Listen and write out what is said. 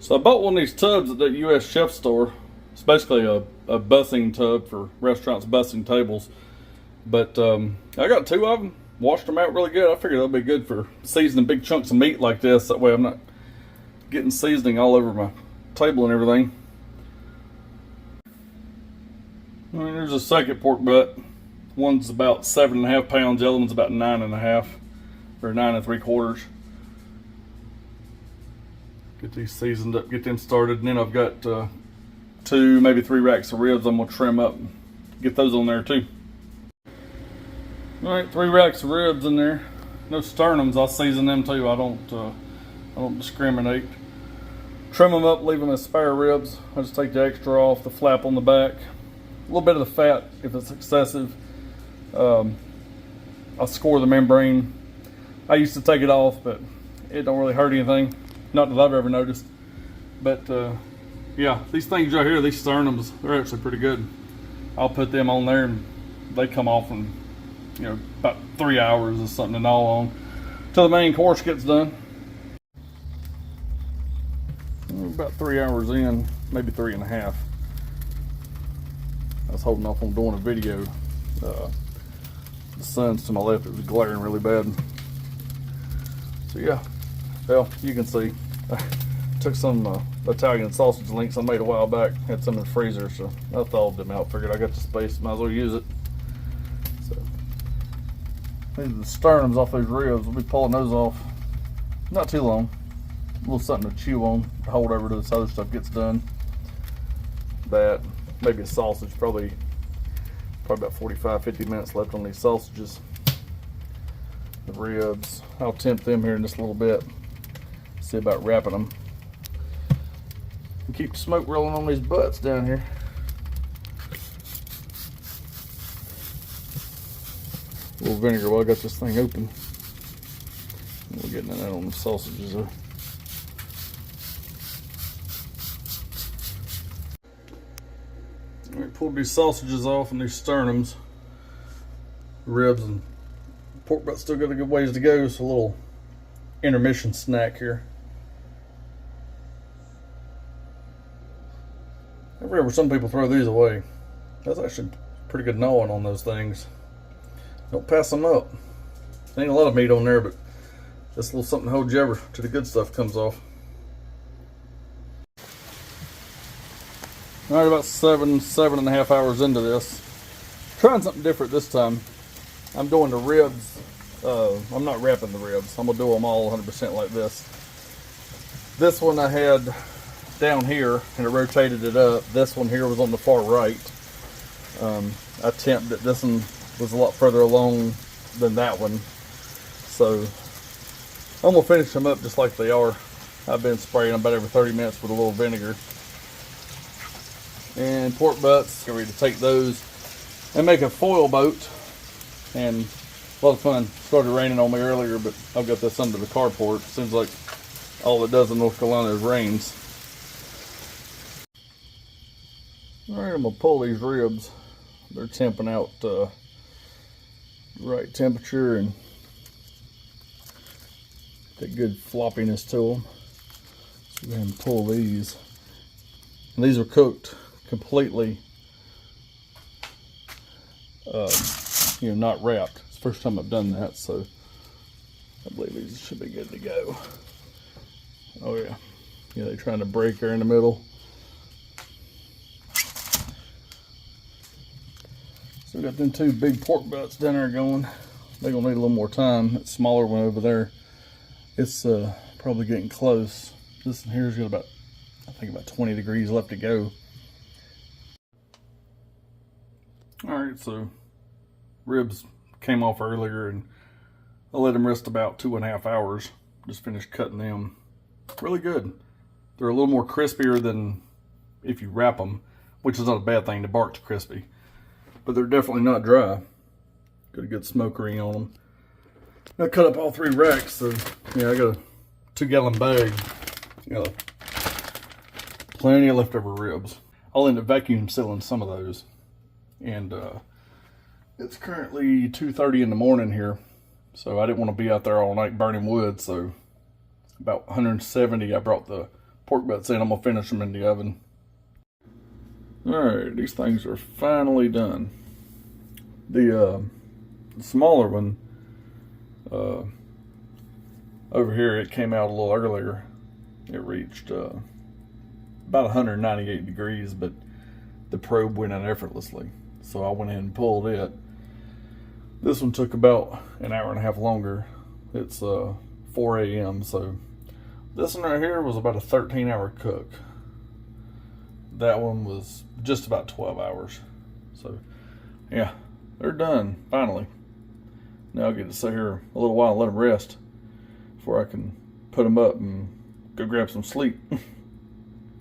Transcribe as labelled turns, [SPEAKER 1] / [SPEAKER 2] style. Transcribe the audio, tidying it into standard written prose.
[SPEAKER 1] So I bought one of these tubs at that U.S. chef store. It's basically a bussing tub for restaurants bussing tables. But I got two of them, washed them out really good. I figured they'll be good for seasoning big chunks of meat like this. That way I'm not getting seasoning all over my table and everything. All right, there's a second pork butt. One's about 7.5 pounds, the other one's about 9.5 or 9 3/4. Get these seasoned up, get them started, and then I've got 2, maybe 3 racks of ribs I'm gonna trim up and get those on there too. All right, 3 racks of ribs in there. No sternums, I'll season them too. I don't discriminate. Trim them up, leave them as spare ribs. I just take the extra off, the flap on the back. A little bit of the fat if it's excessive. I'll score the membrane. I used to take it off, but it don't really hurt anything. Not that I've ever noticed. But yeah, these things right here, these sternums, they're actually pretty good. I'll put them on there and they come off in, about 3 hours or something and all on till the main course gets done. About 3 hours in, maybe 3.5. I was holding off on doing a video. The sun's to my left, it was glaring really bad. So yeah, well, you can see. I took some Italian sausage links I made a while back, had some in the freezer, so I thawed them out. Figured I got the space, might as well use it. So these are the sternums off those ribs. We'll be pulling those off. Not too long. A little something to chew on, to hold over to this other stuff gets done. That, maybe a sausage, probably about 45-50 minutes left on these sausages. The ribs, I'll temp them here in just a little bit. See about wrapping them. And keep the smoke rolling on these butts down here. A little vinegar while I got this thing open. We're getting that on the sausages though. Alright, pulled these sausages off and these sternums. Ribs and pork butt still got a good ways to go, so a little intermission snack here. I remember some people throw these away. That's actually pretty good gnawing on those things. Don't pass them up. There ain't a lot of meat on there, but this little something to hold you over till the good stuff comes off. All right, about 7.5 hours into this. Trying something different this time. I'm doing the ribs. I'm not wrapping the ribs. I'm gonna do them all 100% like this. This one I had down here and I rotated it up. This one here was on the far right. I temped it. This one was a lot further along than that one. So I'm gonna finish them up just like they are. I've been spraying them about every 30 minutes with a little vinegar. And pork butts, get ready to take those and make a foil boat. And a lot of fun. Started raining on me earlier, but I've got this under the carport. Seems like all it does in North Carolina is rains. Alright, I'm going to pull these ribs. They're temping out right temperature and get good floppiness to them. So go ahead and pull these. And these are cooked completely, not wrapped. It's the first time I've done that, so I believe these should be good to go. Oh yeah, they're trying to break there in the middle. So we got them 2 big pork butts down there going. They're gonna need a little more time. That smaller one over there, it's probably getting close. This one here's got I think about 20 degrees left to go. Alright, so ribs came off earlier and I let them rest about 2.5 hours. Just finished cutting them. Really good. They're a little more crispier than if you wrap them, which is not a bad thing. The bark's crispy, but they're definitely not dry. Got a good smoke ring on them. I cut up all 3 racks, so yeah, I got a 2-gallon bag. Plenty of leftover ribs. I'll end up vacuum sealing some of those. And it's currently 2:30 in the morning here, so I didn't want to be out there all night burning wood. So about 170, I brought the pork butts in, I'm gonna finish them in the oven. Alright, these things are finally done. The smaller one, over here, it came out a little earlier. It reached about 198 degrees, but the probe went in effortlessly. So I went ahead and pulled it. This one took about an hour and a half longer. It's 4 a.m. So this one right here was about a 13-hour cook. That one was just about 12 hours. So yeah, they're done finally. Now I get to sit here a little while and let them rest before I can put them up and go grab some sleep.